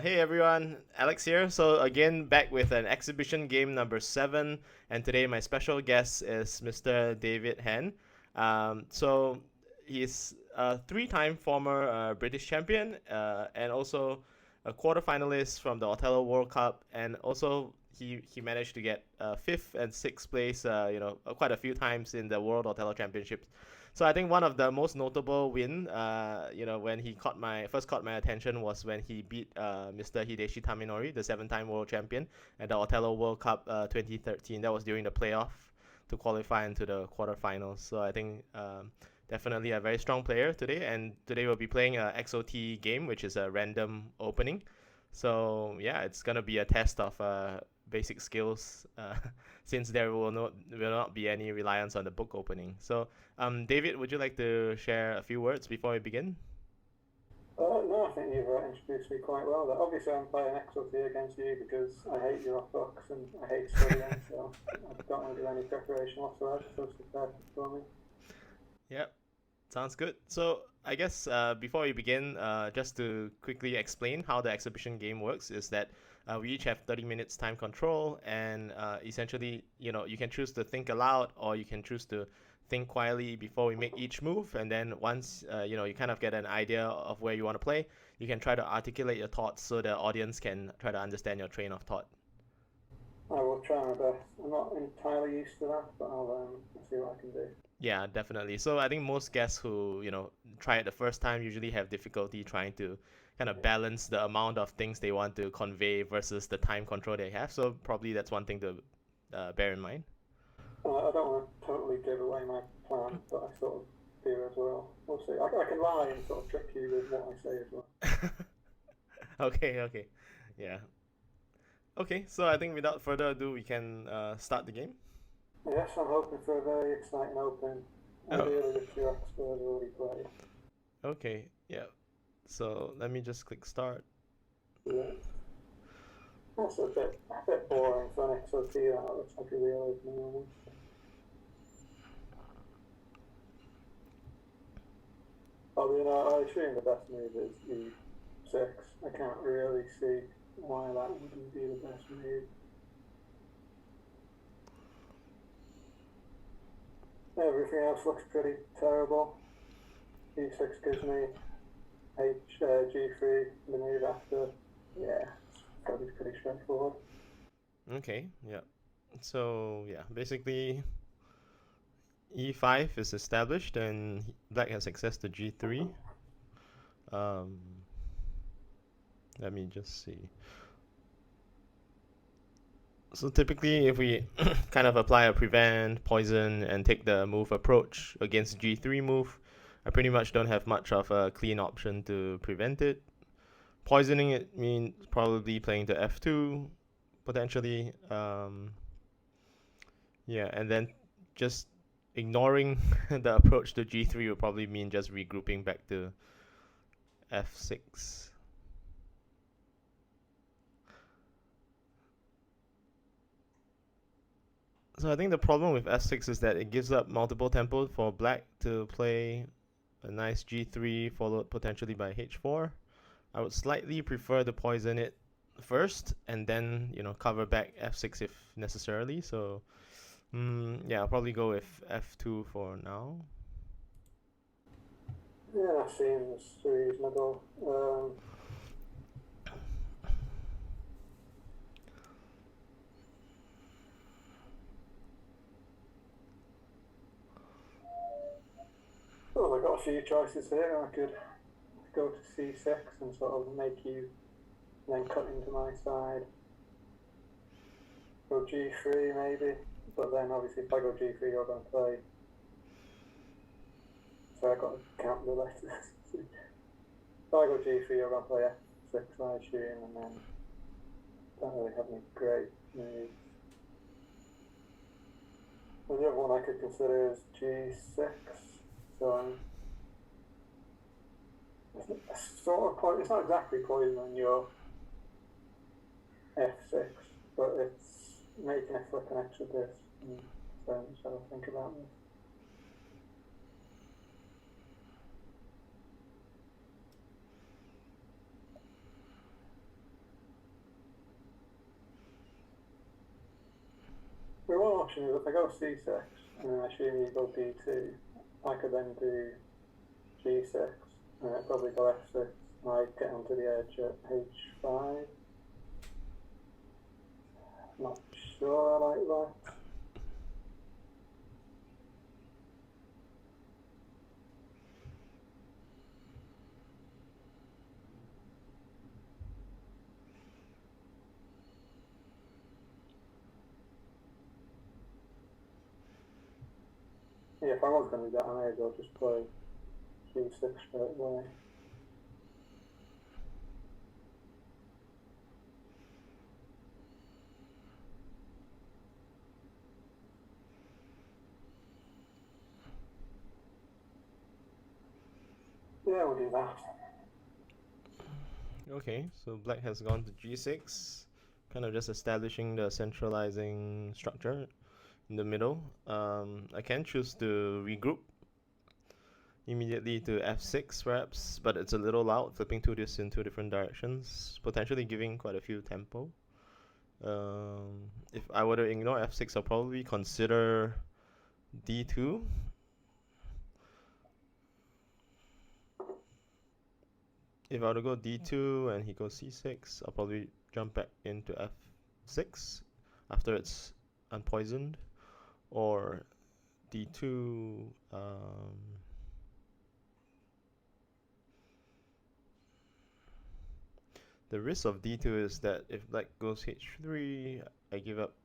Hey everyone, Alex here. So again, back with an exhibition game number 7, and today my special guest is Mr. David Hen. So he's a three-time former British champion, and also a quarter-finalist from the Othello World Cup, and also he managed to get fifth and sixth place, quite a few times in the World Othello Championships. So I think one of the most notable win, when he first caught my attention was when he beat Mr. Hideshi Taminori, the seven-time world champion, at the Othello World Cup 2013. That was during the playoff to qualify into the quarterfinals. So I think definitely a very strong player today. And today we'll be playing a XOT game, which is a random opening. So yeah, it's gonna be a test of basic skills, since there will not be any reliance on the book opening. So David, would you like to share a few words before we begin? No, I think you've introduced me quite well. Obviously, I'm playing XOT against you because I hate your books and I hate studying, so I don't want to do any preparation whatsoever. So it's perfect for me. Yep, sounds good. So I guess before we begin, just to quickly explain how the exhibition game works is that we each have 30 minutes time control, and essentially, you can choose to think aloud or you can choose to think quietly before we make each move, and then once you kind of get an idea of where you want to play, you can try to articulate your thoughts so the audience can try to understand your train of thought. I will try my best. I'm not entirely used to that, but I'll see what I can do. Yeah, definitely. So I think most guests who, try it the first time usually have difficulty trying to kind of balance the amount of things they want to convey versus the time control they have. So probably that's one thing to bear in mind. I don't want to totally give away my plan, but I sort of do as well. We'll see. I can lie and sort of trick you with what I say as well. Okay, okay. Yeah. Okay, so I think without further ado, we can start the game. Yes, I'm hoping for a very exciting open. Oh, Ideally, the two experts already played. okay. Yeah. So let me just click start. Yeah. That's a bit boring for an XOT. That looks like a real opening almost. I assume the best move is E6. I can't really see why that wouldn't be the best move. Everything else looks pretty terrible. E6 gives me G3, the move after. Yeah, it's probably pretty straightforward. Okay, yeah. So yeah, basically E5 is established and black has access to G3. Um, Let me just see. So typically, if we kind of apply a prevent, poison, and take the move approach against G3 move, I pretty much don't have much of a clean option to prevent it. Poisoning it means probably playing to F2, potentially. Yeah, and then just ignoring the approach to G3 would probably mean just regrouping back to F6. So I think the problem with F6 is that it gives up multiple tempos for black to play a nice G3 followed potentially by H4. I would slightly prefer to poison it first and then cover back F6 if necessarily. So yeah, I'll probably go with F2 for now. Yeah, that seems reasonable. I've got a few choices here. I could go to C6 and sort of make you then cut into my side. Go G3 maybe, but then obviously if I go G3 you're going to play. So I've got to count the letters. If I go G3 you're going to play F6 I assume, and then don't really have any great moves. And the other one I could consider is G6. So it's sort of it's not exactly poisoning your F6, but it's making it flick an extra disc. So I'll think about this. option is if I go c6 and then I assume you go d2, I could then do g6 and then probably go f6 and I get onto the edge at h5. Not sure I like that. Yeah, if I was going to do that, I may as well just play g6 straight away. Yeah, we'll do that. Okay, so black has gone to g6, kind of just establishing the centralizing structure in the middle. I can choose to regroup immediately to f6 perhaps, but it's a little loud, flipping two discs in two different directions, potentially giving quite a few tempo. If I were to ignore f6, I'll probably consider d2. If I were to go d2 and he goes c6, I'll probably jump back into f6 after it's unpoisoned, or d2. The risk of d2 is that if black goes h3, I give up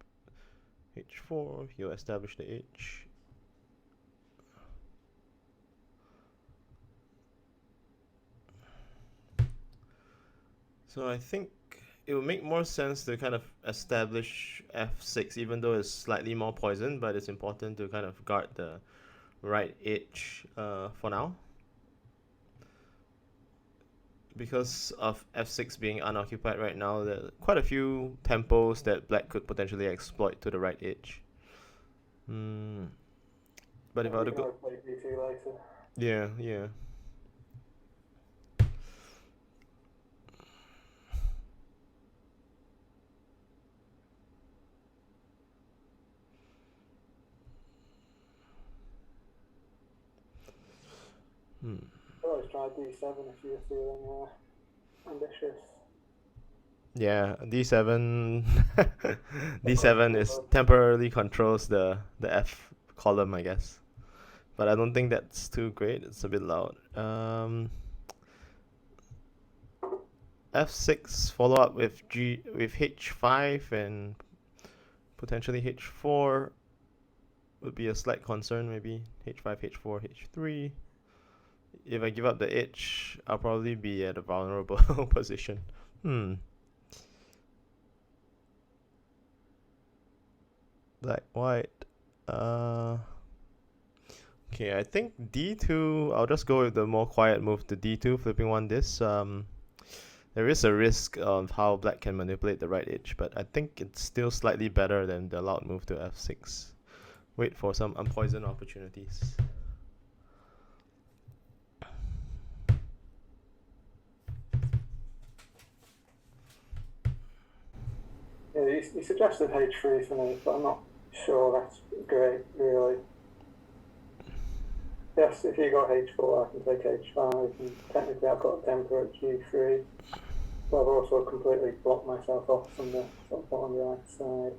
h4, he'll establish the h. So I think it would make more sense to kind of establish f6, even though it's slightly more poisoned, but it's important to kind of guard the right edge for now. Because of f6 being unoccupied right now, there are quite a few tempos that black could potentially exploit to the right edge. But if I were to go... play d2 later. Yeah. Always try d7 if you're feeling ambitious. Yeah, d7 d7 is temporarily controls the f column, I guess. But I don't think that's too great. It's a bit loud. f6 follow up with h5 and potentially h4 would be a slight concern. Maybe h5, h4, h3. If I give up the h, I'll probably be at a vulnerable position. Black, white. Okay, I think d2. I'll just go with the more quiet move to d2, flipping one disc. There is a risk of how black can manipulate the right edge, but I think it's still slightly better than the loud move to f6. Wait for some unpoisoned opportunities. Yeah, you suggested h3 for me, but I'm not sure that's great, really. Yes, if you got h4, I can take h5, and technically I've got a temper at g3. But I've also completely blocked myself off from the sort of bottom right side.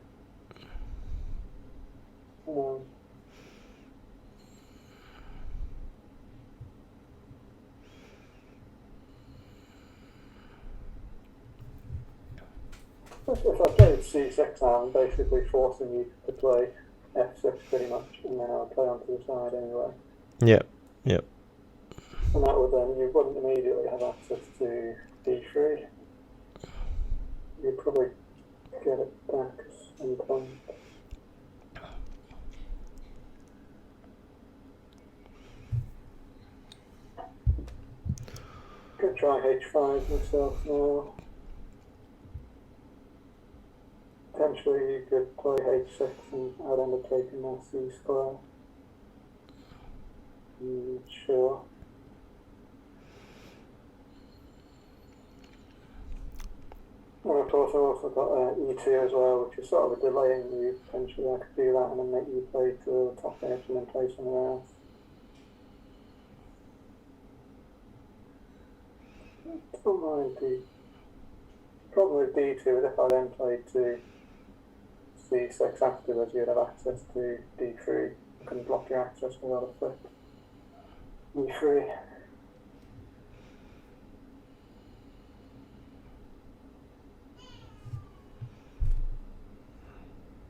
If I played c6 now, I'm basically forcing you to play f6 pretty much, and then I'll play onto the side anyway. Yep. And that would then, you wouldn't immediately have access to d3. You'd probably get it back at some point. Could try h5 myself now. Potentially you could play h6 and I'd end up taking my c square. Sure. And of course, I've also got E2 as well, which is sort of a delaying move. Potentially, I could do that and then make you play to the top edge and then play somewhere else. Don't mind the problem with D2 is if I then played to C6 afterwards, you'd have access to D3. You can block your access without a flip. E3.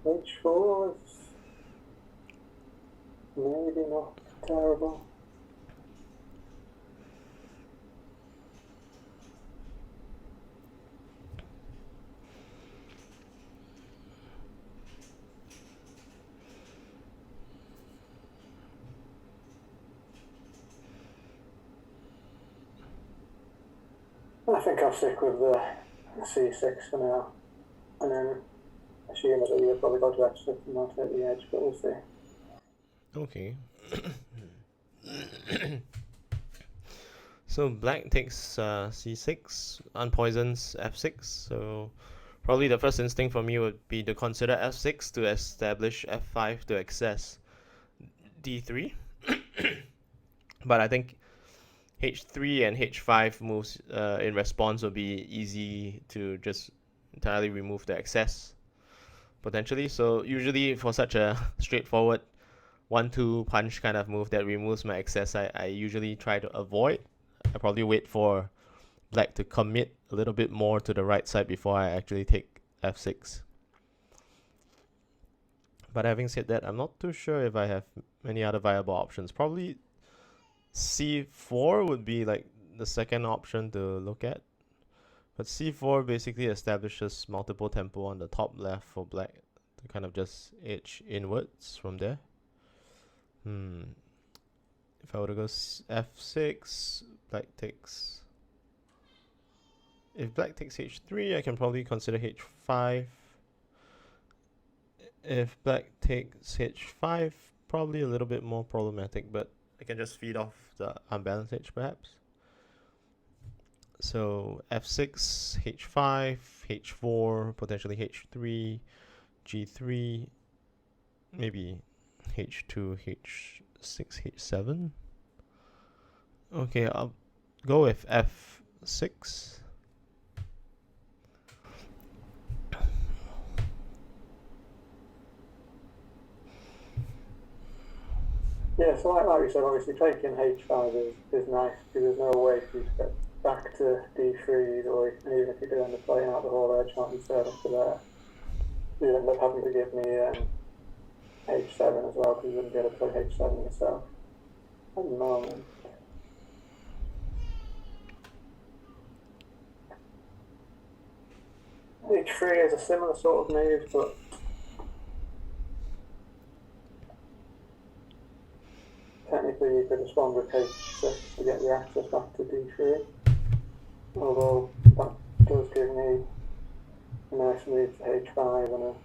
H4 is maybe not terrible. I think I'll stick with the C6 for now, and then assume that you've probably got to F6 and not at the edge, but we'll see. Okay. So black takes c6, unpoisons f6. So probably the first instinct for me would be to consider f6 to establish f5 to access d3. But I think h3 and h5 moves in response would be easy to just entirely remove the excess potentially. So usually for such a straightforward 1-2 punch kind of move that removes my excess, I usually try to avoid. I probably wait for black to commit a little bit more to the right side before I actually take f6. But having said that, I'm not too sure if I have many other viable options. Probably c4 would be like the second option to look at. But c4 basically establishes multiple tempo on the top left for black to kind of just edge inwards from there. If I were to go f6, black takes... If black takes h3, I can probably consider h5. If black takes h5, probably a little bit more problematic, but I can just feed off the unbalanced edge perhaps. So f6, h5, h4, potentially h3, g3, maybe h2, h6, h7. Okay, I'll go with f6. Yeah, so like we said, obviously taking h5 is nice because there's no way for you to get back to d3 or even if you do end up playing out the whole edge not instead after that, you end up having to give me h7 as well because you wouldn't be able to play h7 yourself at the moment. h3 is a similar sort of move, but technically you could respond with h6 to get your access back to d3, although that does give me a nice move to h5 and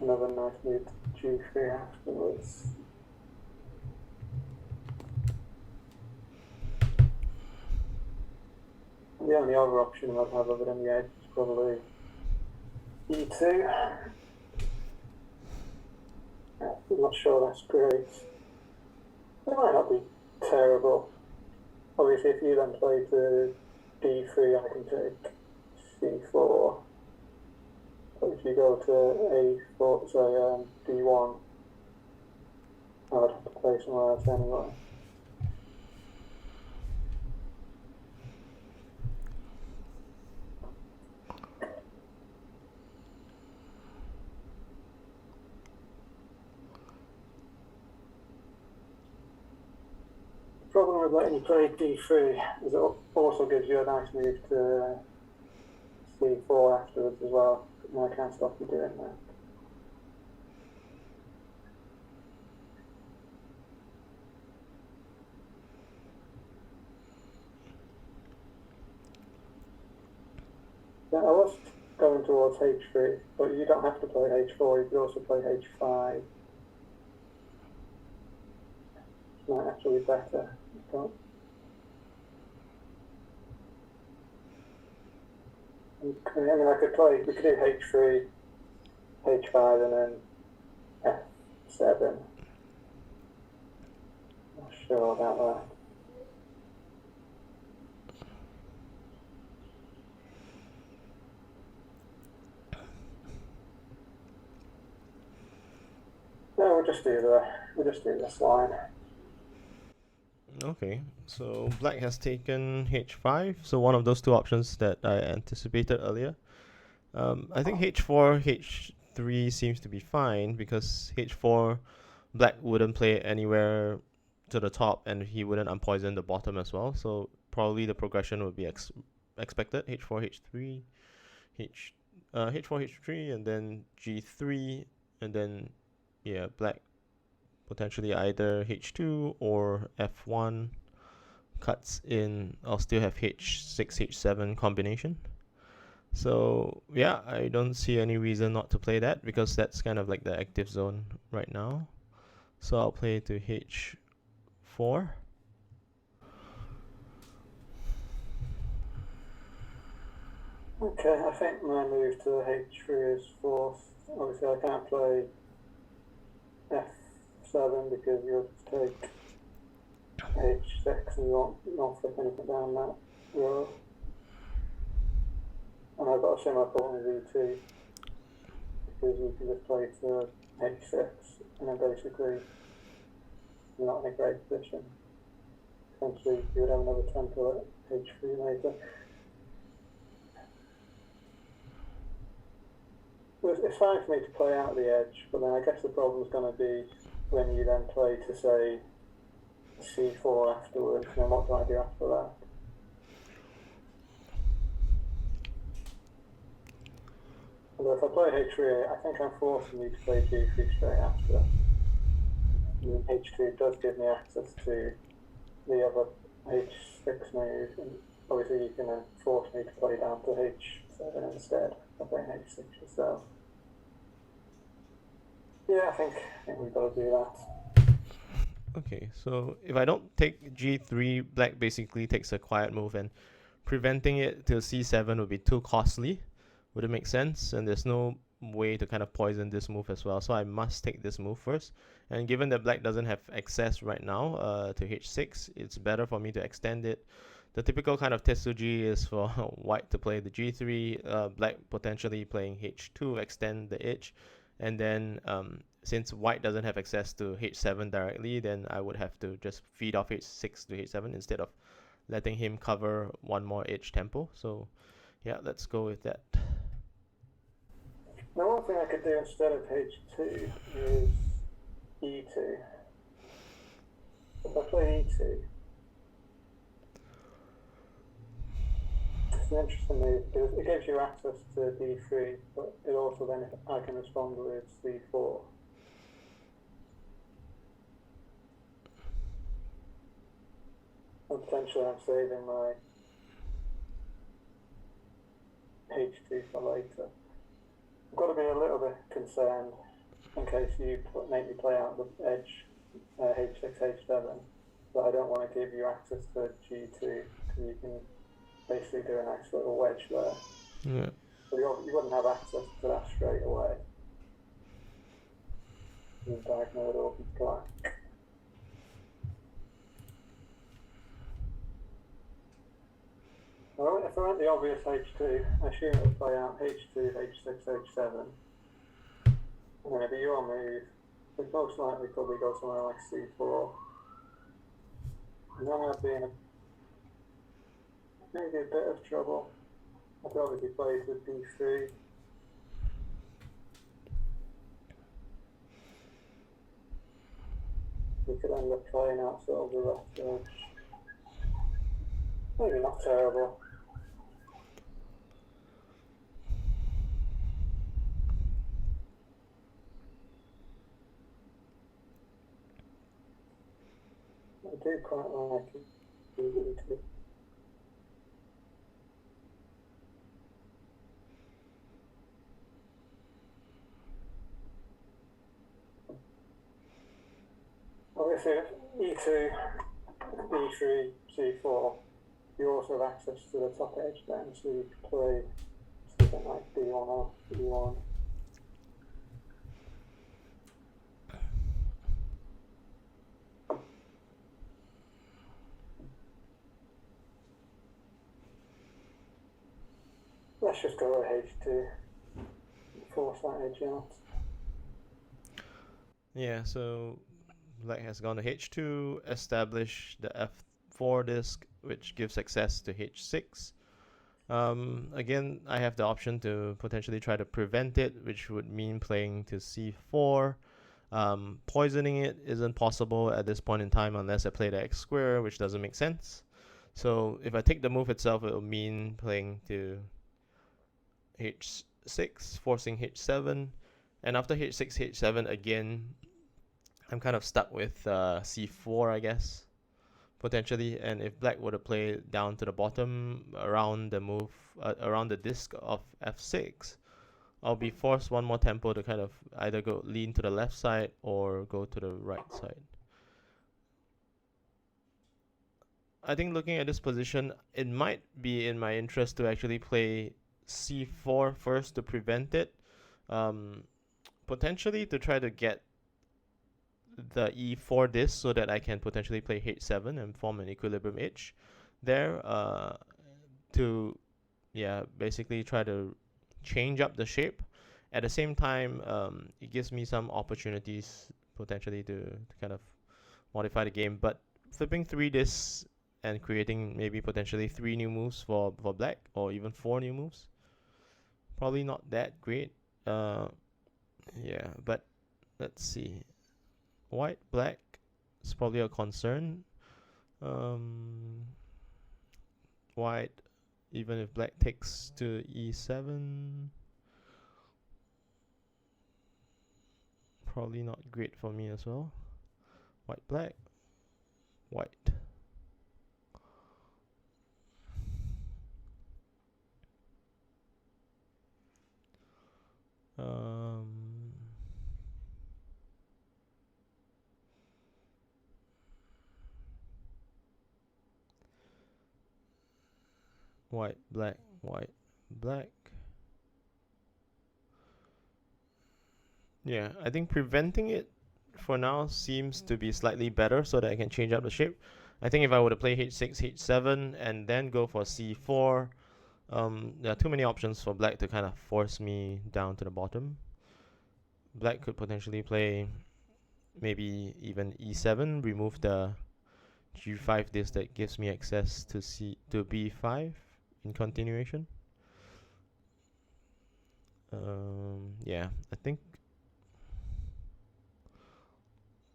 another nice move to g3 afterwards. The only other option I'd have other than the edge is probably e2. I'm not sure that's great. It might not be terrible. Obviously, if you then play to d3, I can take c4. But if you go to a4, say d1, I would have to play somewhere else anyway. The problem with letting you play d3 is it also gives you a nice move to c4 afterwards as well. And I can't stop you doing that. Yeah, I was going towards h3, but you don't have to play h4, you could also play h5. It might actually be better. Okay, I mean, we could do h3, h5, and then f7. Not sure about that. No, we'll just do this line. Okay, so black has taken h5, so one of those two options that I anticipated earlier. I think h4, h3 seems to be fine because h4, black wouldn't play anywhere to the top and he wouldn't unpoison the bottom as well. So probably the progression would be expected. h4, h3, h4, h3, and then g3, and then yeah, black potentially either h2 or f1 cuts in. I'll still have h6, h7 combination. So yeah, I don't see any reason not to play that because that's kind of like the active zone right now. So I'll play to h4. Okay, I think my move to h3 is fourth. Obviously, I can't play f7 because you'll take h6 and you won't flip anything down that row. And I've got a similar problem with e2 because you can just play to h6 and then basically you're not in a great position. Potentially you would have another tempo at h3 later. It's fine for me to play out the edge, but then I guess the problem's going to be when you then play to, say, c4 afterwards, and then what do I do after that? And if I play h3, I think I'm forcing you to play g3 straight after. And h2 does give me access to the other h6 move, and obviously you can then force me to play down to h7 instead of playing h6 yourself. Yeah, I think we've got to do that. Okay, so if I don't take g3, black basically takes a quiet move, and preventing it till c7 would be too costly. Would it make sense? And there's no way to kind of poison this move as well, so I must take this move first. And given that black doesn't have access right now to h6, it's better for me to extend it. The typical kind of Tetsuji is for white to play the g3, black potentially playing h2, extend the edge, and then since white doesn't have access to h7 directly, then I would have to just feed off h6 to h7 instead of letting him cover one more edge tempo. So yeah, let's go with that. Now, one thing I could do instead of h2 is e2. If I play e2, it's an interesting move because it gives you access to d3, but it also then I can respond with c4. And potentially I'm saving my h2 for later. I've got to be a little bit concerned in case you make me play out the edge h6, h7, but I don't want to give you access to g2 because you can basically do a nice little wedge there. Yeah. So you wouldn't have access to that straight away. You diagonal it open black. Well, if I went the obvious h2, I assume it would play out h2, h6, h7. And then it'd be your move. We'd most likely probably go somewhere like c4. And then I'd be in maybe a bit of trouble. I could obviously play with d3. We could end up playing out sort of the left edge. Maybe not terrible. I do quite like it. Obviously, e2, d3, c4, you also have access to the top edge then, so you could play something like D1 or E1. Let's just go with H2. Force that edge out. Yeah, so Black has gone to H2, establish the F4 disk, which gives access to H6. Again, I have the option to potentially try to prevent it, which would mean playing to C4. Poisoning it isn't possible at this point in time unless I play the X square, which doesn't make sense. So if I take the move itself, it will mean playing to H6, forcing H7. And after H6, H7 again, I'm kind of stuck with C4, I guess, potentially. And if Black were to play down to the bottom around the move, around the disc of F6, I'll be forced one more tempo to kind of either go lean to the left side or go to the right side. I think looking at this position, it might be in my interest to actually play C4 first to prevent it. Potentially to try to get the E4 disc so that I can potentially play H7 and form an equilibrium edge there to basically try to change up the shape. At the same time, it gives me some opportunities potentially to kind of modify the game, but flipping 3 discs and creating maybe potentially 3 new moves for Black or even 4 new moves, probably not that great. But let's see. White, Black is probably a concern. White, even if Black takes to E7, probably not great for me as well. White, Black, White. White, Black, White, Black. Yeah, I think preventing it for now seems to be slightly better so that I can change up the shape. I think if I were to play H6, H7, and then go for C4, there are too many options for Black to kind of force me down to the bottom. Black could potentially play maybe even E7, remove the G5 disc that gives me access to B5 in continuation. I think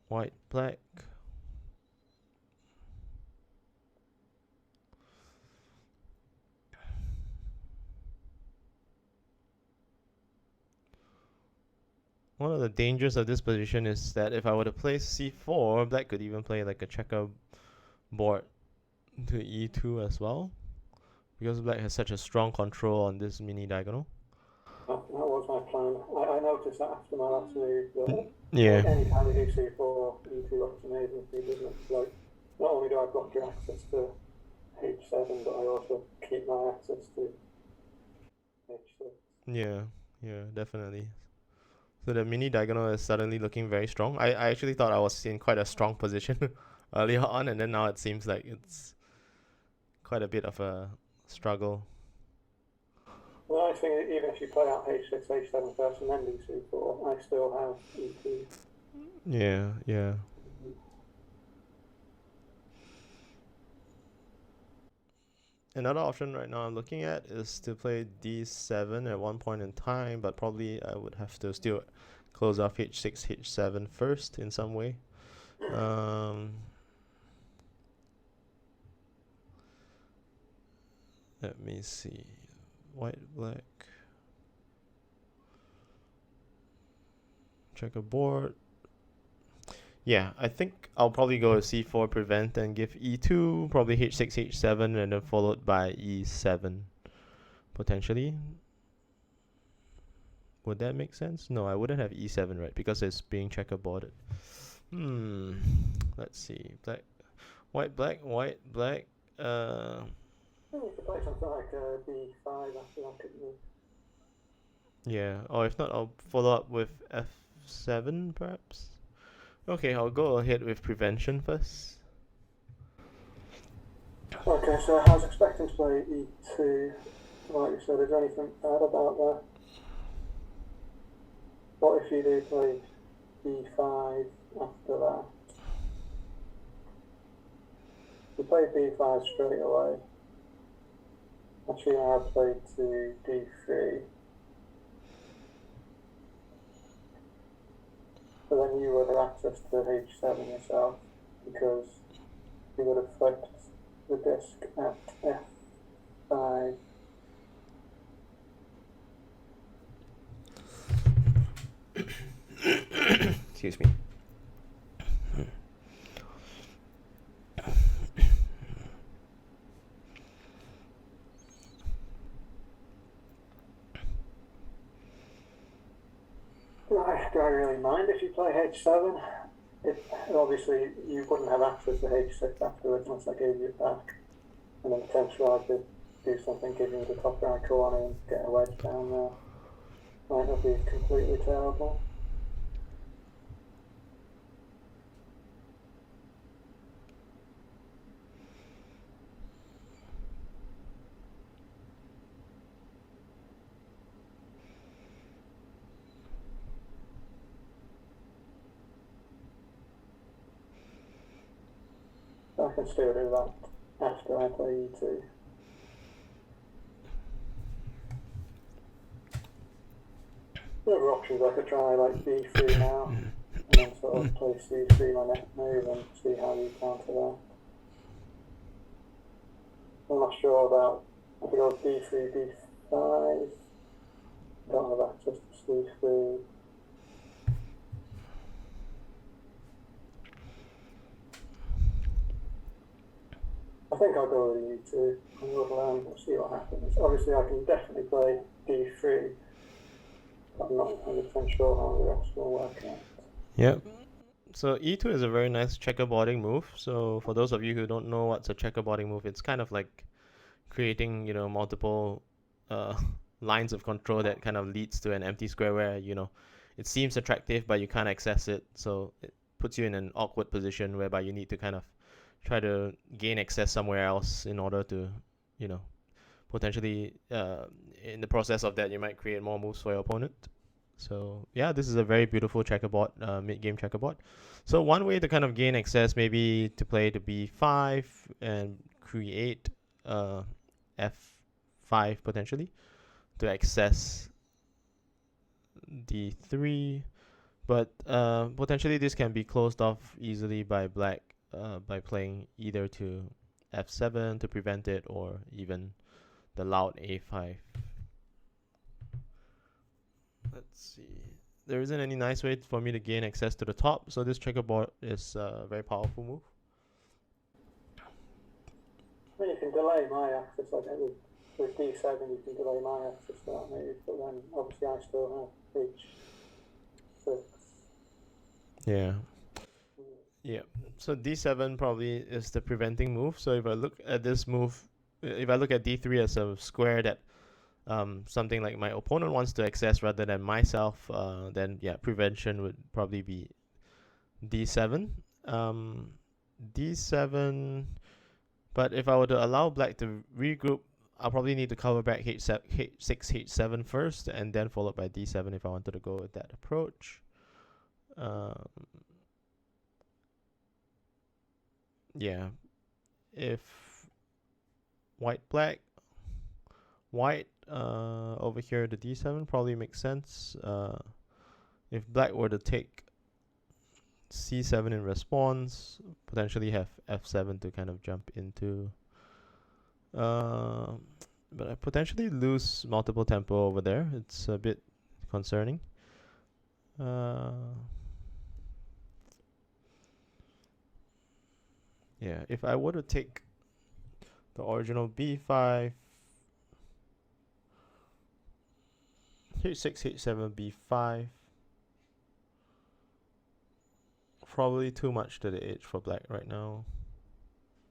White, Black. One of the dangers of this position is that if I were to play C4, Black could even play like a checkerboard to E2 as well, because Black has such a strong control on this mini diagonal. That was my plan. I noticed that after my last move that Yeah. anytime you do C4, E2 looks amazing for you, doesn't it? Like, not only do I block your access to H7, but I also keep my access to H6. Yeah, definitely. So the mini diagonal is suddenly looking very strong. I actually thought I was in quite a strong position earlier on, and then now it seems like it's quite a bit of a struggle. Well, I think even if you play out H6, H7 first and then do C4, I still have E2. Yeah. Another option right now I'm looking at is to play D7 at one point in time, but probably I would have to still close off H6, H7 first in some way. Let me see. White, Black. Checkerboard. Yeah, I think I'll probably go to C4 prevent and give E2, probably H6, H7, and then followed by E7, potentially. Would that make sense? No, I wouldn't have E7, right? Because it's being checkerboarded. Let's see. Black, white, black, white, black. You could play something like B5 after that, couldn't you? Yeah, or if not, I'll follow up with f7 perhaps. Okay, I'll go ahead with prevention first. Okay, so I was expecting to play e2. Like you said, is there anything bad about that? What if you do play b5 after that? You play b5 straight away. Actually, I played to d3. But then you would have access to h7 yourself because you would have flipped the disc at f5. Excuse me. Do I really mind if you play h7? Obviously, you wouldn't have access to h6 afterwards unless I gave you it back. And then potentially I could do something, give you the top right corner and get a wedge down there. Might not be completely terrible. I can still do that after I play e2. The other options I could try like b3 now, and then sort of play c3 my next move and see how you counter that. I'm not sure about, I could go d3, d5. Don't have access to c3. I think I'll go with e2 and we'll see what happens. Obviously I can definitely play d3, but I'm not 100% sure how the rest will work out. Yep. So e2 is a very nice checkerboarding move. So for those of you who don't know what's a checkerboarding move, it's kind of like creating, multiple uh, lines of control that kind of leads to an empty square where, it seems attractive but you can't access it. So it puts you in an awkward position whereby you need to kind of try to gain access somewhere else in order to, you know, potentially in the process of that you might create more moves for your opponent. So yeah, this is a very beautiful checkerboard, mid-game checkerboard. So one way to kind of gain access, maybe to play to b5 and create f5 potentially to access d3, but potentially this can be closed off easily by black by playing either to f7 to prevent it, or even the loud a5. Let's see. There isn't any nice way for me to gain access to the top, so this checkerboard is a very powerful move. I mean, you can delay my access, like with d7 you can delay my access to that move, but then obviously I still have h6. Yeah. Yeah. So d7 probably is the preventing move. So if I look at this move, if I look at d3 as a square that something like my opponent wants to access rather than myself, then yeah, prevention would probably be d7. Um, d7. But if I were to allow black to regroup, I'll probably need to cover back h6, h7 first, and then followed by d7 if I wanted to go with that approach. Um, yeah, if white white over here the d7 probably makes sense. If black were to take c7 in response, potentially have f7 to kind of jump into. But I potentially lose multiple tempo over there. It's a bit concerning. Yeah, if I were to take the original b5, h6, h7, b5, probably too much to the edge for black right now.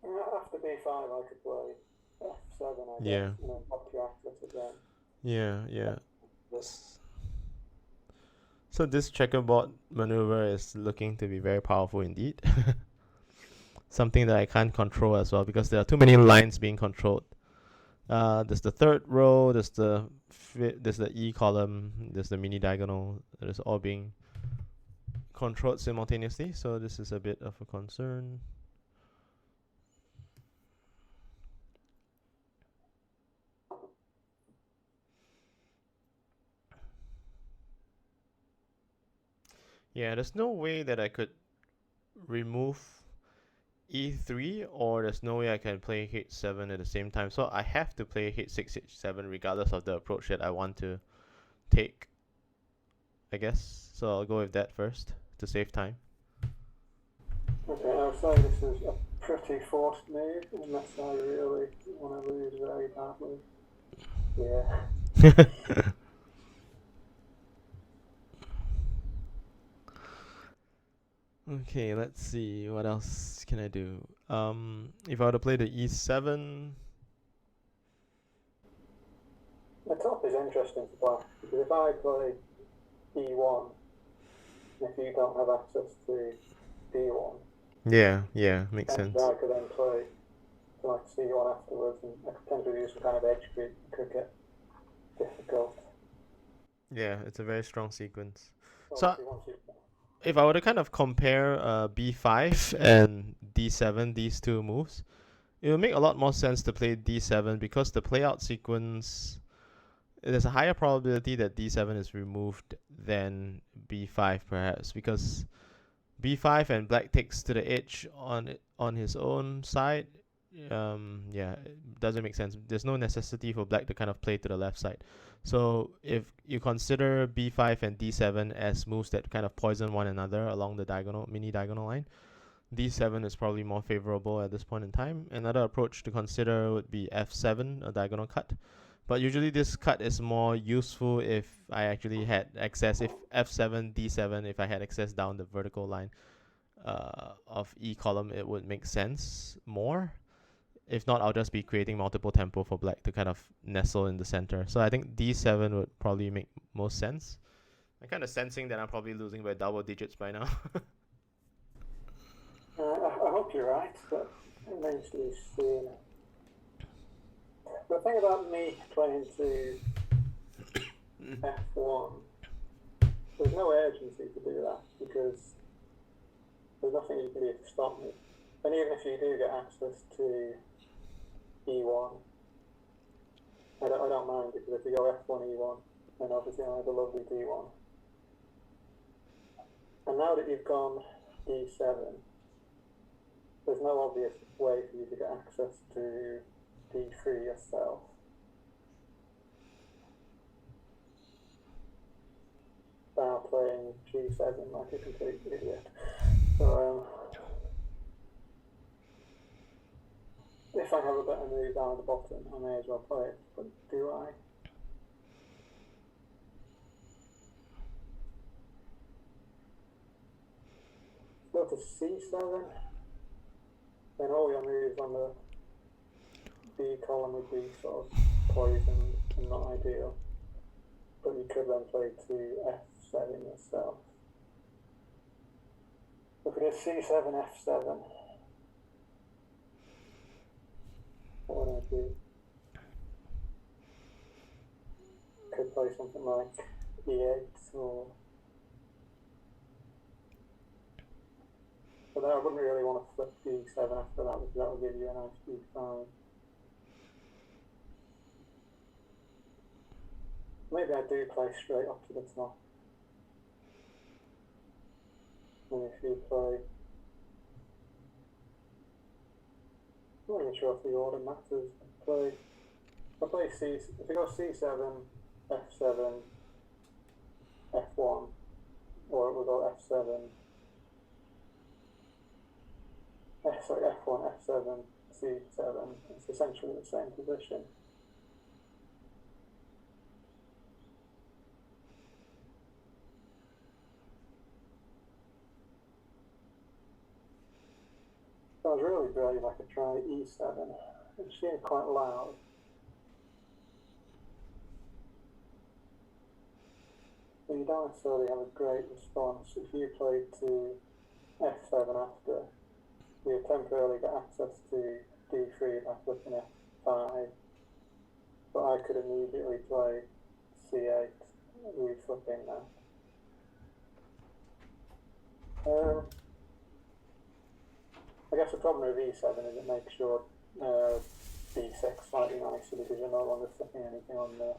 After b5 I could play f7 I guess, Yeah, and then block your access again. yeah. Yes. So this checkerboard maneuver is looking to be very powerful indeed. Something that I can't control as well because there are too many lines being controlled. There's the third row, there's the E column, there's the mini diagonal. There's all being controlled simultaneously. So this is a bit of a concern. Yeah, there's no way that I could remove E3, or there's no way I can play H7 at the same time. So I have to play H6, H7 regardless of the approach that I want to take, I guess. So I'll go with that first to save time. Okay, I would say this is a pretty forced move, unless I really want to lose very badly. Yeah. Okay, let's see. What else can I do? If I were to play the E7, The top is interesting for black, because if I play E1, if you don't have access to D1, yeah, makes sense. I could then play like C1 afterwards, and I could potentially use some kind of edge creep. It could get difficult. Yeah, it's a very strong sequence. So Obviously, once you if I were to kind of compare B5 and D7, these two moves, it would make a lot more sense to play D7 because the playout sequence, there's a higher probability that D7 is removed than B5 perhaps, because B5 and black takes to the edge on his own side. Yeah, it doesn't make sense. There's no necessity for black to kind of play to the left side. So if you consider B5 and D7 as moves that kind of poison one another along the mini diagonal line, D7 is probably more favorable at this point in time. Another approach to consider would be F7, a diagonal cut. But usually this cut is more useful if I actually had access, if F7, D7, if I had access down the vertical line of E column, it would make sense more. If not, I'll just be creating multiple tempo for black to kind of nestle in the center. So I think D7 would probably make most sense. I'm kind of sensing that I'm probably losing by double digits by now. I hope you're right, but it remains to be seen. The thing about me playing to F1, there's no urgency to do that because there's nothing you can do to stop me. And even if you do get access to E1, I don't mind, because if you go F1 E1, then obviously I have a lovely D1. And now that you've gone D7, there's no obvious way for you to get access to D3 yourself. Now playing G7 like a complete idiot. So if I have a better move down at the bottom, I may as well play it, but do I? Go to C7, then all your moves on the B column would be sort of poisoned and not ideal. But you could then play to F7 yourself. If we did C7, F7, what would I do? Could play something like E8 or... But I wouldn't really want to flip D7 after that, because that would give you a nice D5. Maybe I do play straight up to the top. And if you play... I'm not even sure if the order matters. I play C... If you go C7, F7, F1, or it will go F7... sorry, F1, F7, C7. It's essentially the same position. I was really brave I could try E7. It seemed quite loud. you don't necessarily have a great response. If you played to f7 after, you temporarily get access to d3 by flipping f5, but I could immediately play c8, reflipping that. I guess the problem with e7 is it makes your d6 slightly nicer because you're no longer flipping anything on the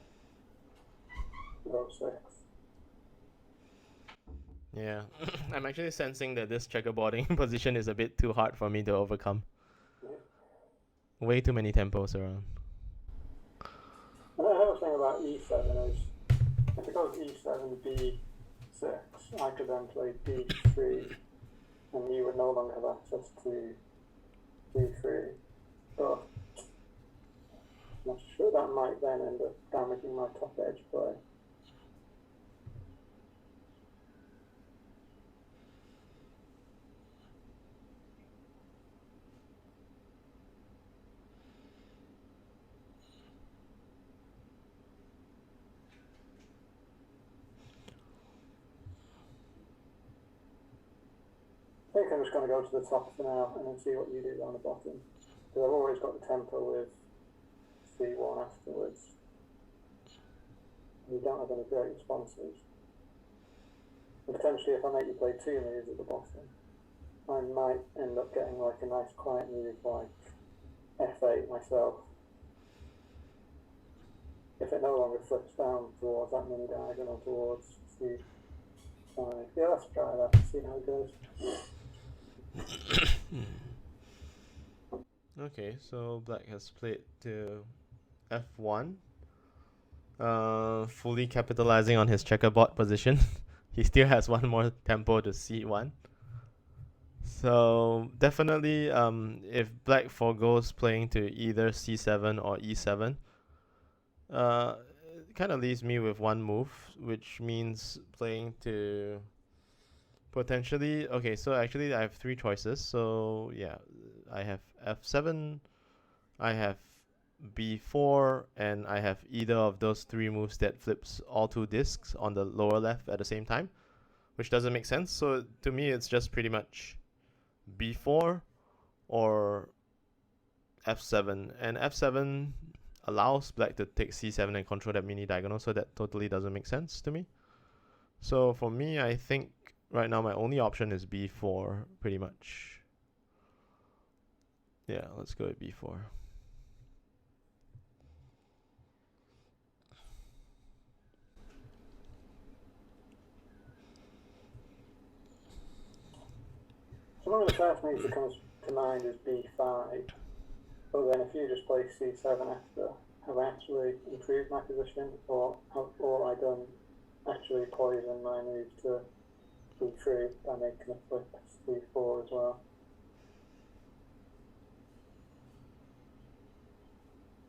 row 6. Yeah, I'm actually sensing that this checkerboarding position is a bit too hard for me to overcome. Yeah. Way too many tempos around. And another thing about e7 is if it goes e7, b6, I could then play d3 and you would no longer have access to d3. But I'm not sure that might then end up damaging my top edge play. I think I'm just going to go to the top for now and then see what you do down the bottom. Because I've always got the tempo with c1 afterwards. You don't have any great responses. And potentially if I make you play 2 moves at the bottom, I might end up getting like a nice quiet move like f8 myself. If it no longer flips down towards that mini diagonal towards c5. Yeah, let's try that and see how it goes. Okay, so black has played to f1. Fully capitalizing on his checkerboard position. He still has one more tempo to c1. So definitely, if black forgoes playing to either c7 or e7, it kind of leaves me with one move, which means playing to potentially. Okay, so actually I have 3 choices. So yeah, I have f7, I have b4, and I have either of those 3 moves that flips all 2 discs on the lower left at the same time, which doesn't make sense. So to me, it's just pretty much b4 or f7, and f7 allows black to take c7 and control that mini diagonal, so that totally doesn't make sense to me. So for me, I think right now my only option is b4, pretty much. Yeah, let's go with b4. So one of the first moves that comes to mind is b5, but then if you just play c7 after, have I actually improved my position, or have all I done actually poison my move to b3 by making it flip c4 as well?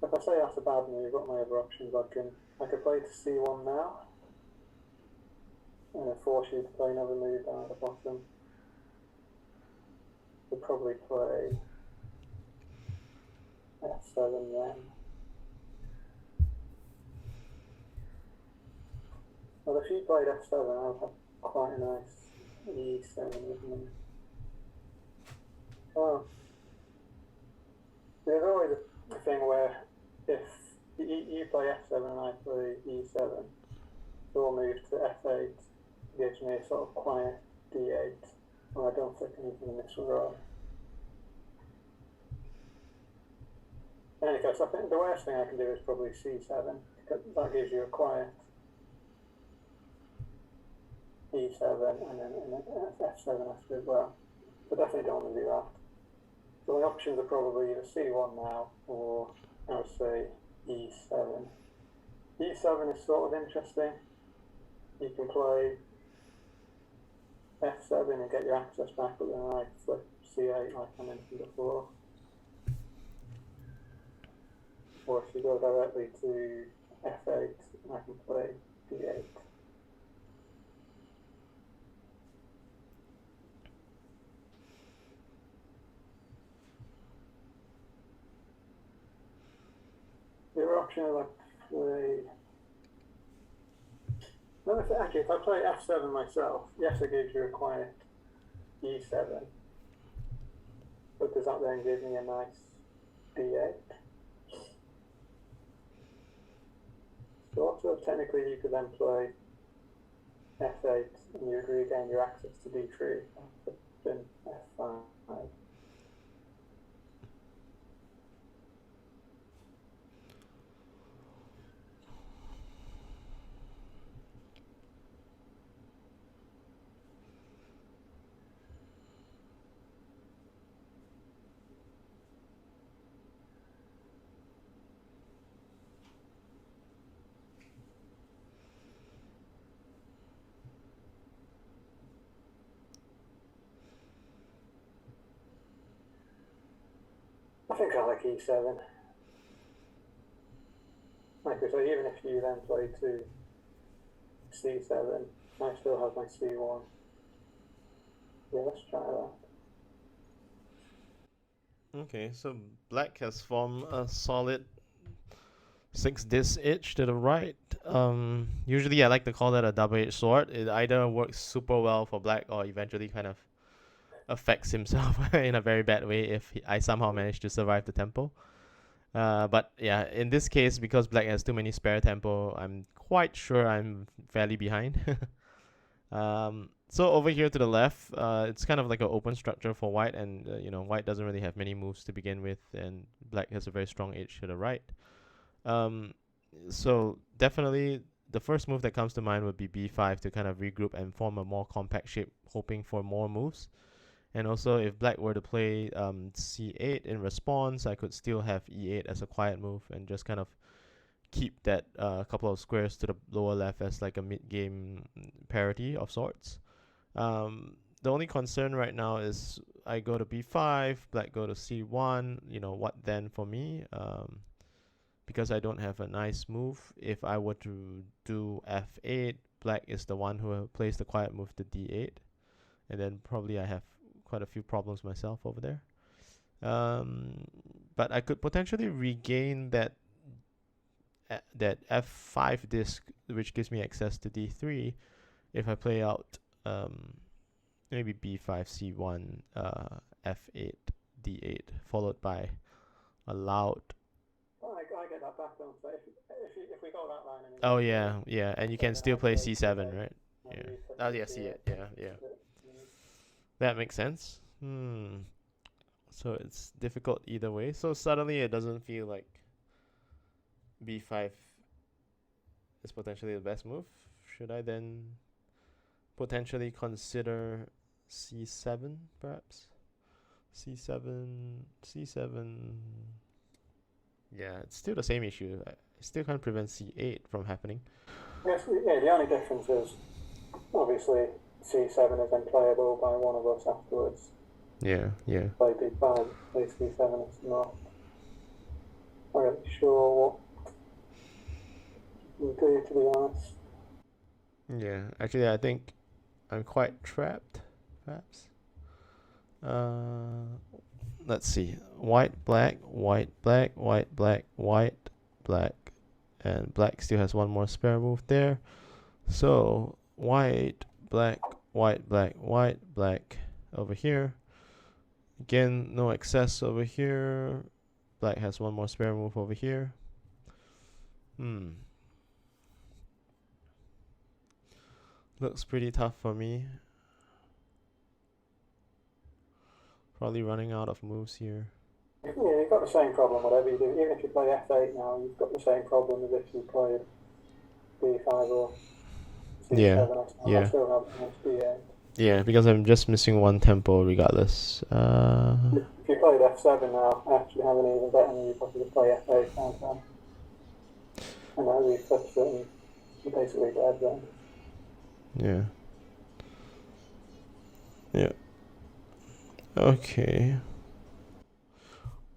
If I say that's a bad move, what are my other options? I could play to c1 now, and then force you to play another move down at the bottom. Could probably play f7 then. Well, if you played f7, I would have quite a nice e7, wouldn't it? Oh, there's always a thing where if you play f7 and I play e7, your move to f8 gives me a sort of quiet d8, and I don't flip anything in this row. In any case, I think the worst thing I can do is probably c7, because that gives you a quiet e7 and then f7 after as well. So definitely don't want to do that. So the options are probably either c1 now or I would say e7. e7 is sort of interesting. You can play f7 and get your access back, but then I flip c8 like I mentioned before. Or if you go directly to f8, I can play d8. The other option is I play. Actually, if I play f7 myself, yes, it gives you a quiet e7, but does that then give me a nice d8? So technically you could then play f8 and you agree again your access to d3 after then f5. I think I like e7. Like I say, even if you then play to c7, I still have my c1. Yeah, let's try that. Okay, so black has formed a solid 6 disc edge to the right. Usually I like to call that a double-edged sword. It either works super well for black or eventually kind of affects himself in a very bad way if I somehow manage to survive the tempo. But yeah, in this case, because black has too many spare tempo, I'm quite sure I'm fairly behind. So over here to the left, it's kind of like an open structure for white, and white doesn't really have many moves to begin with, and black has a very strong edge to the right. So definitely the first move that comes to mind would be b5 to kind of regroup and form a more compact shape, hoping for more moves. And also, if black were to play c8 in response, I could still have e8 as a quiet move and just kind of keep that couple of squares to the lower left as like a mid-game parity of sorts. The only concern right now is I go to b5, black go to c1. What then for me? Because I don't have a nice move. If I were to do f8, black is the one who plays the quiet move to d8, and then probably I have quite a few problems myself over there. But I could potentially regain that f5 disc, which gives me access to d3, if I play out maybe b5, c1, f8, d8, followed by a loud. I get that back though. So if we go that line, and Oh yeah, and you can still play c7, right? Yeah. Oh yeah, c8. Yeah. That makes sense. So it's difficult either way. So suddenly it doesn't feel like b5 is potentially the best move. Should I then potentially consider c7 perhaps? c7. Yeah, it's still the same issue. I still can't prevent c8 from happening. Yes, yeah, the only difference is obviously c7 is then playable by one of us afterwards. Yeah. Play b5, play c7, it's not really sure what you do, to be honest. Yeah, actually I think I'm quite trapped, perhaps. Let's see. White, black, white, black, white, black, white, black. And black still has one more spare move there. So, white, black, white, black, white, black over here. Again, no excess over here. Black has one more spare move over here. Looks pretty tough for me. Probably running out of moves here. Yeah, you've got the same problem whatever you do. Even if you play f8 now, you've got the same problem as if you played b5 or c7. I still have nice d8. Yeah, because I'm just missing one tempo regardless. If you played f7 now, I actually have an even better move. You probably play f8 downtown. And that reflips it and you're basically dead then. Yeah. Okay.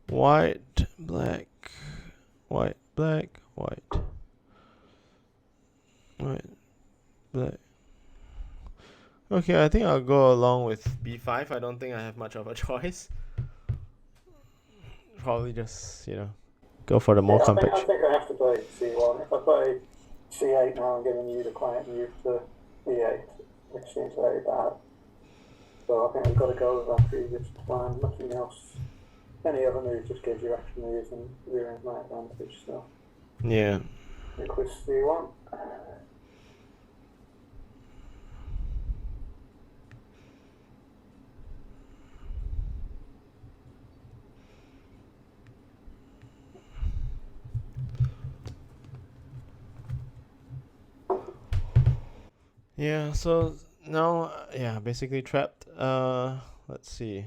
White, black, white, black, white, white, black. Okay, I think I'll go along with b5. I don't think I have much of a choice. Probably just, go for the more compact. I think I have to play c1. If I play C8 now and giving you the quiet move to E8, which seems very bad. So I think we've got to go with our previous plan. Nothing else. Any other move just gives you extra moves and ruins my advantage. So Yeah. I think with C1. Yeah, so now, yeah, basically trapped. Let's see.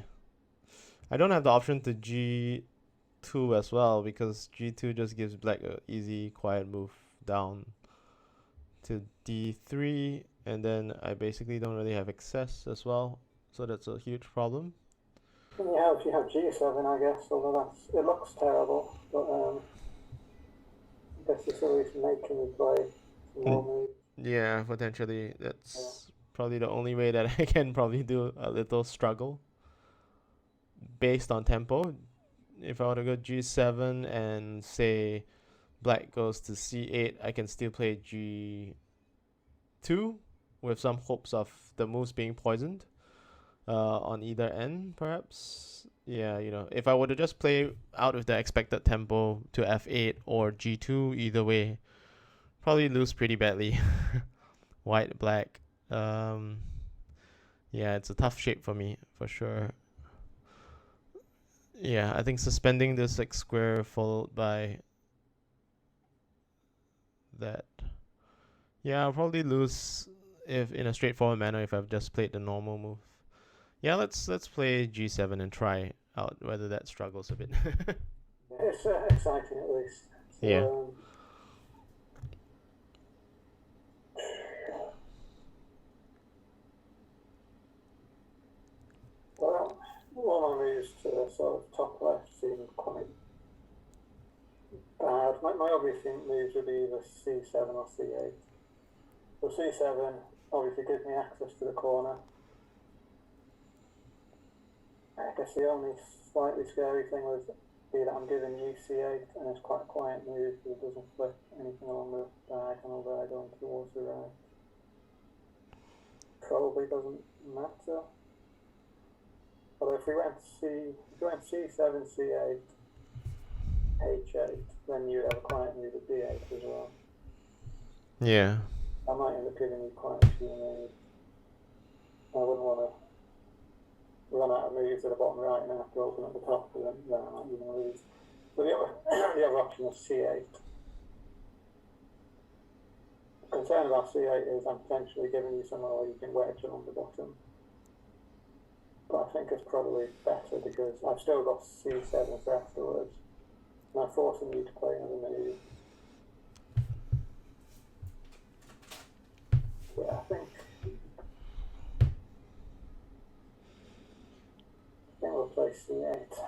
I don't have the option to G2 as well because G2 just gives black a easy quiet move down to D3, and then I basically don't really have access as well, so that's a huge problem. And you have G7, I guess, although it looks terrible, but I guess it's always making you play some more Mm, moves. yeah, potentially Yeah. that's probably the only way that I can probably do a little struggle based on tempo. If I were to go G7 and say black goes to C8, I can still play G2 with some hopes of the moves being poisoned on either end, perhaps. Yeah, if I were to just play out with the expected tempo to F8 or G2, either way, probably lose pretty badly. White, black. Um, yeah, it's a tough shape for me, for sure. Yeah, I think suspending this like square followed by that. Yeah, I'll probably lose if in a straightforward manner if I've just played the normal move. Yeah, let's play G7 and try out whether that struggles a bit. It's exciting at least. Yeah. So, well, all my moves to the sort of top left seem quite bad. My obvious moves would be either C7 or C8. So C7 obviously gives me access to the corner. I guess the only slightly scary thing would be that I'm giving you C8 and it's quite a quiet move because it doesn't flip anything along the diagonal there going towards the right. Probably doesn't matter. Although if we went C7, C8, H8, then you'd have a quiet move at D8 as well. Yeah. I might end up giving you quite a few moves. I wouldn't want to run out of moves at the bottom right and then have to open at the top, but then I might even lose. But the other option is C8. The concern about C8 is I'm potentially giving you somewhere where you can wedge along the bottom. But I think it's probably better because I've still got C7 for afterwards. And I'm forcing you to play another move. Yeah, I think we'll play C8.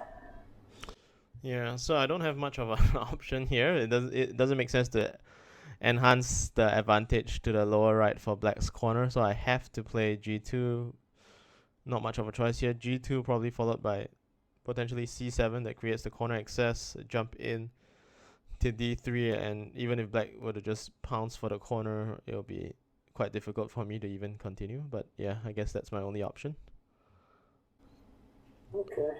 Yeah, so I don't have much of an option here. It doesn't make sense to enhance the advantage to the lower right for black's corner, so I have to play G2. Not much of a choice here. G2 probably followed by potentially C7 that creates the corner access, jump in to D3, and even if black were to just pounce for the corner, it'll be quite difficult for me to even continue. But yeah, I guess that's my only option. Okay.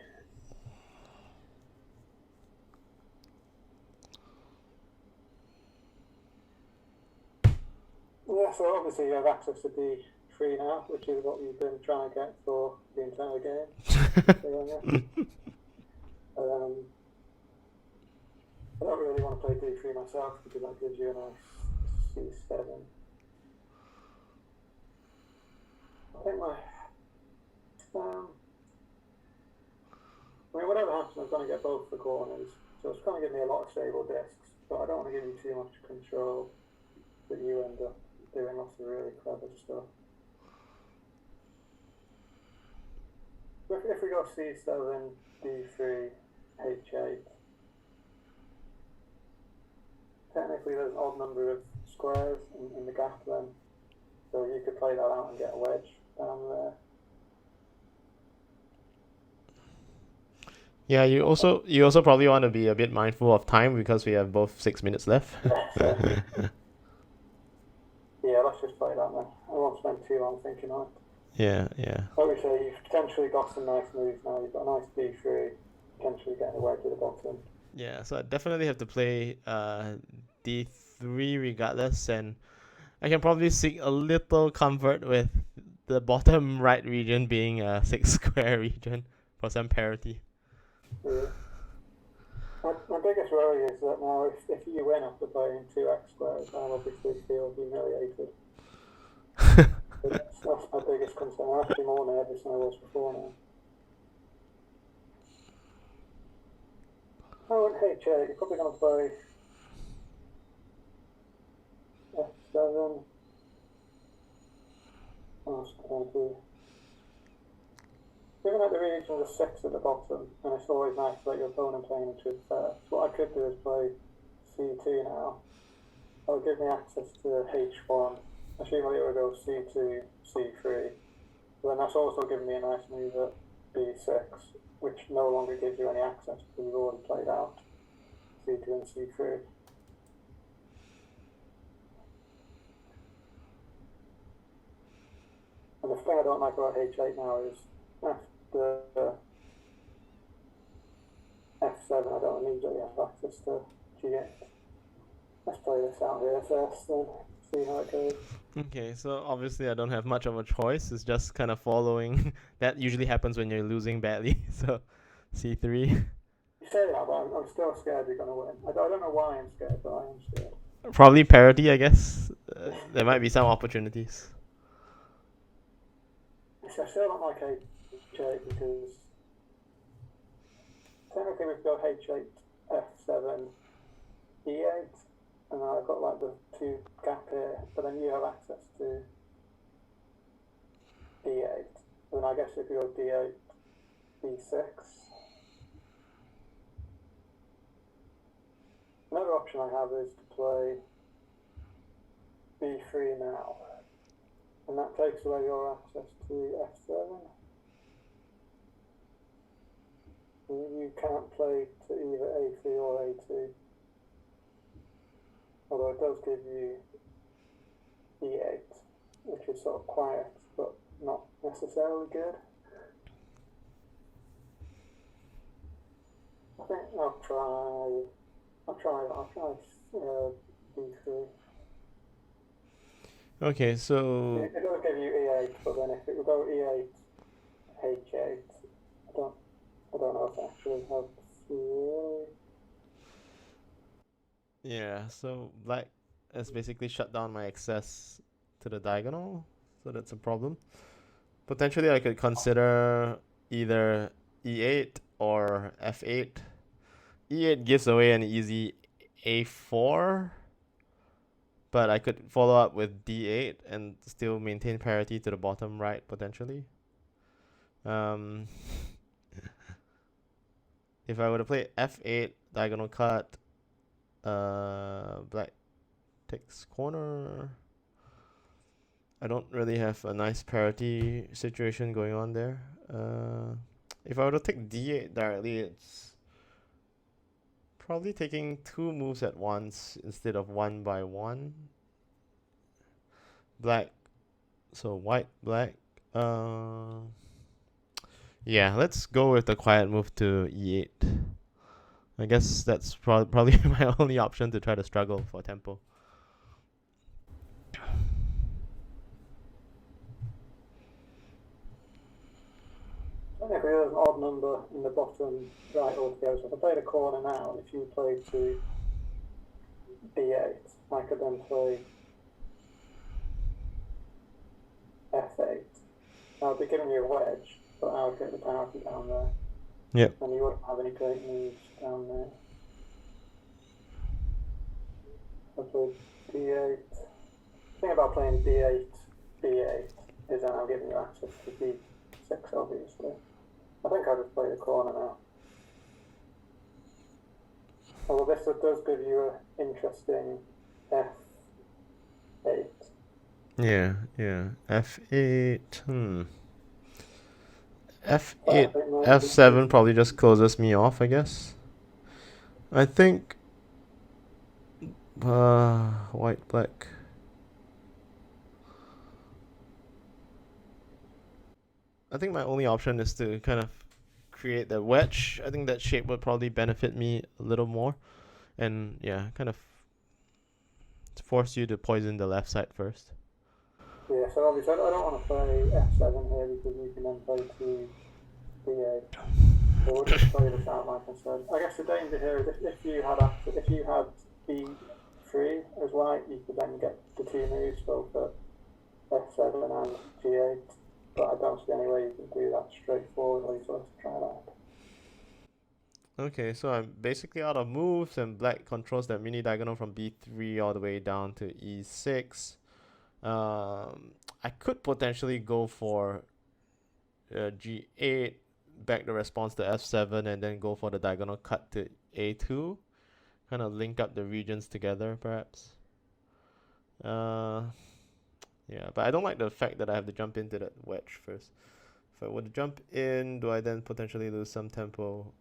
Yeah, so obviously you have access to D3 now, which is what you've been trying to get for the entire game. I don't really want to play D3 myself because that gives you a nice C7. I think whatever happens, I'm going to get both the corners, so it's going to give me a lot of stable discs, but I don't want to give you too much control that you end up doing lots of really clever stuff. If we go C7, D3, H8, technically there's an odd number of squares in the gap then, so you could play that out and get a wedge down there. Yeah, you also probably want to be a bit mindful of time because we have both 6 minutes left. Yeah, so just play that then. I won't spend too long thinking on it. Yeah, yeah. Like we say, you've potentially got some nice moves now. You've got a nice d3, potentially getting away to the bottom. Yeah, so I definitely have to play d3 regardless, and I can probably seek a little comfort with the bottom right region being a 6 square region for some parity. Yeah. My biggest worry is that now if you win after playing 2x squares, I'll obviously feel humiliated. That's my biggest concern. I'm actually more nervous than I was before now. Oh, and hey, Jay, you're probably going to play f7. Given that the region's a 6 at the bottom, and it's always nice to let your opponent play into it first, what I could do is play c2 now. That'll give me access to h1. Assuming it will go c2, c3. But then that's also giving me a nice move at b6, which no longer gives you any access because you've already played out c2 and c3. And the thing I don't like about h8 now is after f7 I don't immediately have access to g8. Let's play this out here first and see how it goes. Okay, so obviously I don't have much of a choice. It's just kind of following. That usually happens when you're losing badly. So, c3. You say that, but I'm still scared you're going to win. I don't know why I'm scared, but I am scared. Probably parity, I guess. There might be some opportunities. I still don't like h8 because technically we've got h8, f7, e8, and then I've got like the 2 gap here, but then you have access to d8. Then I guess if you go d8, d6. Another option I have is to play b3 now, and that takes away your access to f7. You can't play to either a3 or a2, although it does give you e8, which is sort of quiet but not necessarily good. I think I'll try d3. Okay, so It does give you e8, but then if it would go e8, h8, I don't know if that actually helps really. yeah, so black has basically shut down my access to the diagonal, so that's a problem. Potentially I could consider either e8 or f8. e8 gives away an easy a4, but I could follow up with d8 and still maintain parity to the bottom right potentially. If I were to play f8 diagonal cut, black takes corner. I don't really have a nice parity situation going on there. If I were to take d8 directly, it's probably taking 2 moves at once instead of 1 by 1. Black, so white, black. Yeah, let's go with the quiet move to e8. I guess that's probably my only option to try to struggle for tempo. Technically, there's an odd number in the bottom right altogether. So if I played a corner now, if you played to d8, I could then play f8. I would be giving you a wedge, but I would get the parity down there. Yep. And you wouldn't have any great moves down there. I played d8. The thing about playing d8, b8 is that I'm giving you access to d6, obviously. I think I'll just play the corner now. Although this does give you an interesting f8. Yeah. f8. f8, f7 probably just closes me off, I guess. I think white, black. I think my only option is to kind of create the wedge. I think that shape would probably benefit me a little more, and yeah, kind of force you to poison the left side first. Yeah, so obviously I don't want to play f7 here because you can then play to d8. So we'll just play this out like I said. I guess the danger here is if you had b3 as white, you could then get the two moves both at f7 and g8. But I don't see any way you can do that straightforwardly, so let's try that. Okay, so I'm basically out of moves, and black controls that mini diagonal from b3 all the way down to e6. I could potentially go for g8, back the response to f7, and then go for the diagonal cut to a2. Kind of link up the regions together, perhaps. Uh, yeah, but I don't like the fact that I have to jump into that wedge first. If I were to jump in, do I then potentially lose some tempo?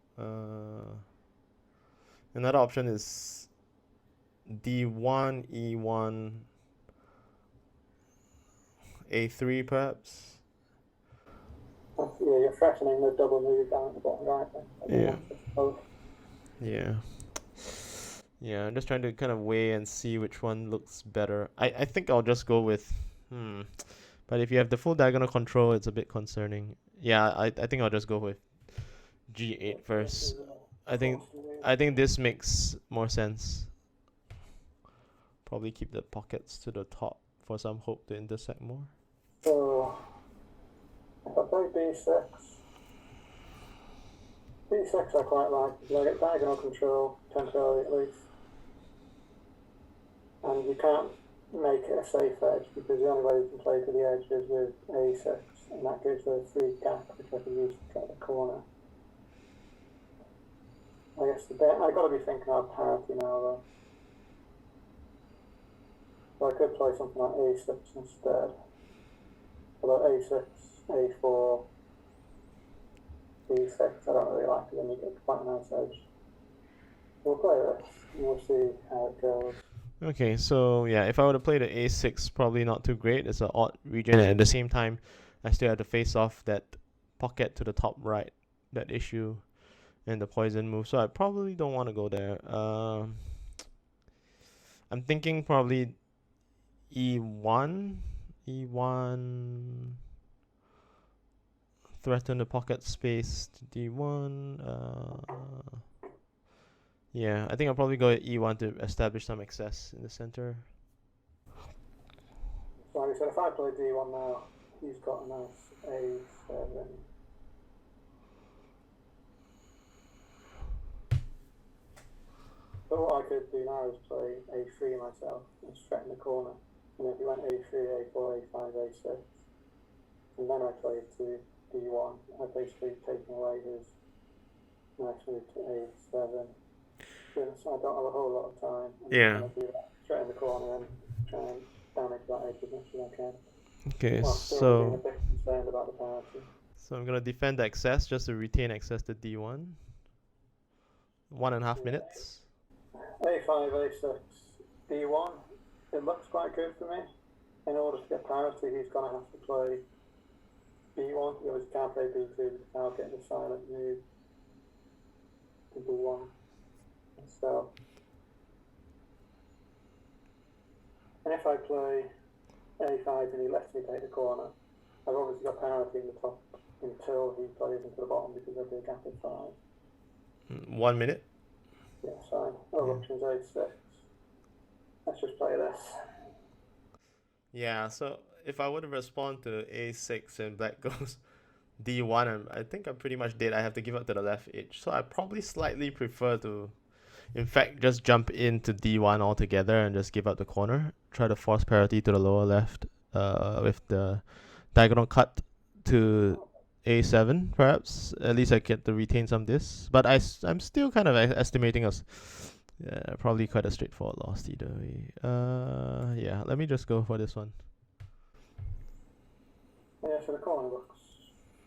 Another option is d1, e1, a3 perhaps. Yeah, you're threatening the double move down at the bottom right then. Yeah. Both. Yeah. Yeah, I'm just trying to kind of weigh and see which one looks better. I think I'll just go with But if you have the full diagonal control, it's a bit concerning. Yeah, I think I'll just go with g8 first. I think this makes more sense. Probably keep the pockets to the top for some hope to intersect more. So if I play b6 I quite like because I get diagonal control temporarily at least, and you can't make it a safe edge because the only way you can play to the edge is with a6, and that gives a free gap which I can use to cut the corner. I guess I got to be thinking of parity now though. So I could play something like a6 instead. Although a6, a4, b6, I don't really like it, then you get quite a nice edge. We'll play this and we'll see how it goes. Okay, so yeah, if I were to play the a6, probably not too great. It's an odd region, and at the same time, I still have to face off that pocket to the top right, that issue, and the poison move. So I probably don't want to go there. I'm thinking probably e1, e1, threaten the pocket space to d1. Yeah, I think I'll probably go at e1 to establish some excess in the center. So like I said, if I play d1 now, he's got a nice a7. But what I could do now is play a3 myself and threaten the corner. And if he went a3, a4, a5, a6, and then I played to d1, I've basically taken away his nice move to a7. Since I don't have a whole lot of time, I'm just going to do that, threaten the corner and try and damage that edge as much as I can. Okay, While still being a bit concerned about the parity. So I'm gonna defend the excess just to retain access to d1. 1.5 minutes. a5, a6, d1. It looks quite good for me. In order to get parity, he's going to have to play b1. He obviously can't play b2 because I'll get the silent move to b1. So, and if I play a5 and he lets me take the corner, I've obviously got parity in the top until he plays into the bottom because there'll be a gap of 5. 1 minute. Yeah, fine. Eruption's a6. Let's just play this. Yeah, so if I were to respond to a6 and black goes d1, I think I'm pretty much dead. I have to give up to the left edge. So I probably slightly prefer to, in fact, just jump into d1 altogether and just give up the corner. Try to force parity to the lower left with the diagonal cut to a7, perhaps. At least I get to retain some of this. But I'm still kind of estimating us. Yeah, probably quite a straightforward loss either way. Yeah, let me just go for this one. Yeah, so the corner looks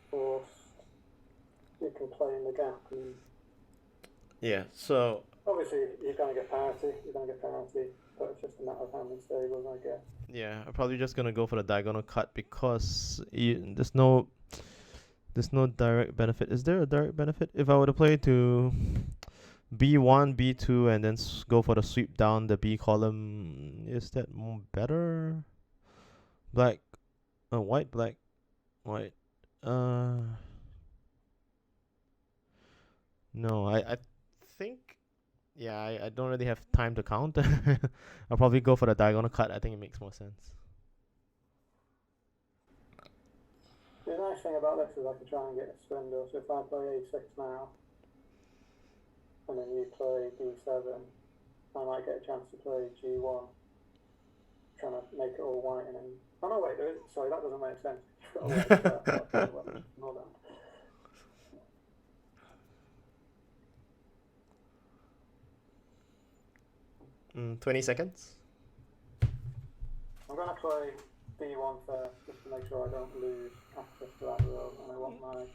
forced. You can play in the gap. And yeah, so obviously you're going to get parity. But it's just a matter of how many stables I get. Yeah, I'm probably just gonna go for the diagonal cut because there's no There's no direct benefit. Is there a direct benefit? If I were to play to B1, B2, and then go for the sweep down the B column, is that better? Black, white, black, white. No, I think, yeah, I don't really have time to count. I'll probably go for the diagonal cut. I think it makes more sense. The nice thing about this is I can try and get a swindle. So if I play A6 now, and then you play D7, I might get a chance to play G1, trying to make it all white and then. Oh no, wait, sorry, that doesn't make sense. You've got to wait. Hold on. 20 seconds. I'm going to play D1 first, just to make sure I don't lose access to that row, and I want my.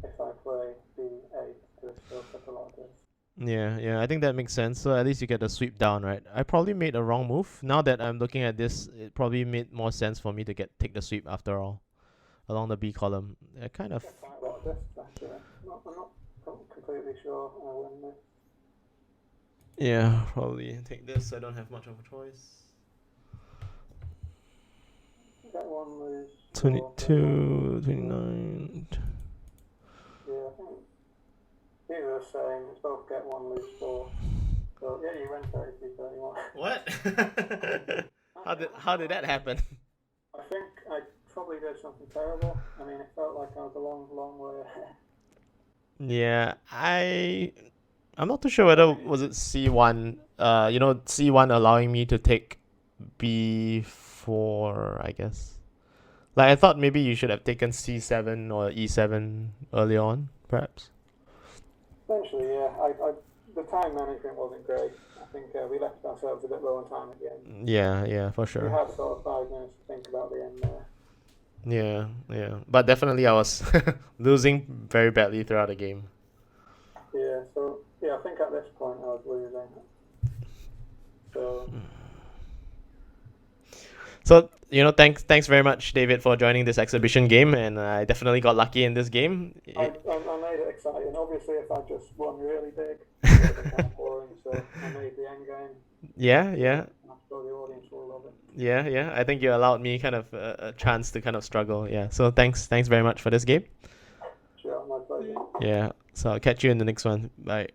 If I play D8 to still set a lot of this. Yeah, I think that makes sense. So at least you get the sweep down, right? I probably made a wrong move. Now that I'm looking at this, it probably made more sense for me to take the sweep after all, along the B column. I kind of. Quite a lot of this, actually. I'm not completely sure I win this. Yeah, probably take this. I don't have much of a choice. Get one, lose. 22, 29. Yeah, I think these are the same. It's both get one, lose four. So yeah, you win 32-31. What? how did that happen? I think I probably did something terrible. I mean, it felt like I was a long way ahead. Yeah, I'm not too sure whether was it C1. C1 allowing me to take B4. I guess. Like I thought maybe you should have taken C7 or E7 early on, perhaps. Essentially, yeah. The time management wasn't great. I think we left ourselves a bit low on time at the end. Yeah, for We sure. had sort of 5 minutes to think about the end there. Yeah. But definitely I was losing very badly throughout the game. Yeah, so yeah, I think at this point I was losing. So thanks very much, David, for joining this exhibition game, and I definitely got lucky in this game. I made it exciting. Obviously, if I just won really big, it would have been kind of boring. So I made the end game. Yeah. I'm sure the audience will love it. Yeah. I think you allowed me kind of a chance to kind of struggle. Yeah. So thanks very much for this game. Sure, my pleasure. Yeah. So I'll catch you in the next one. Bye.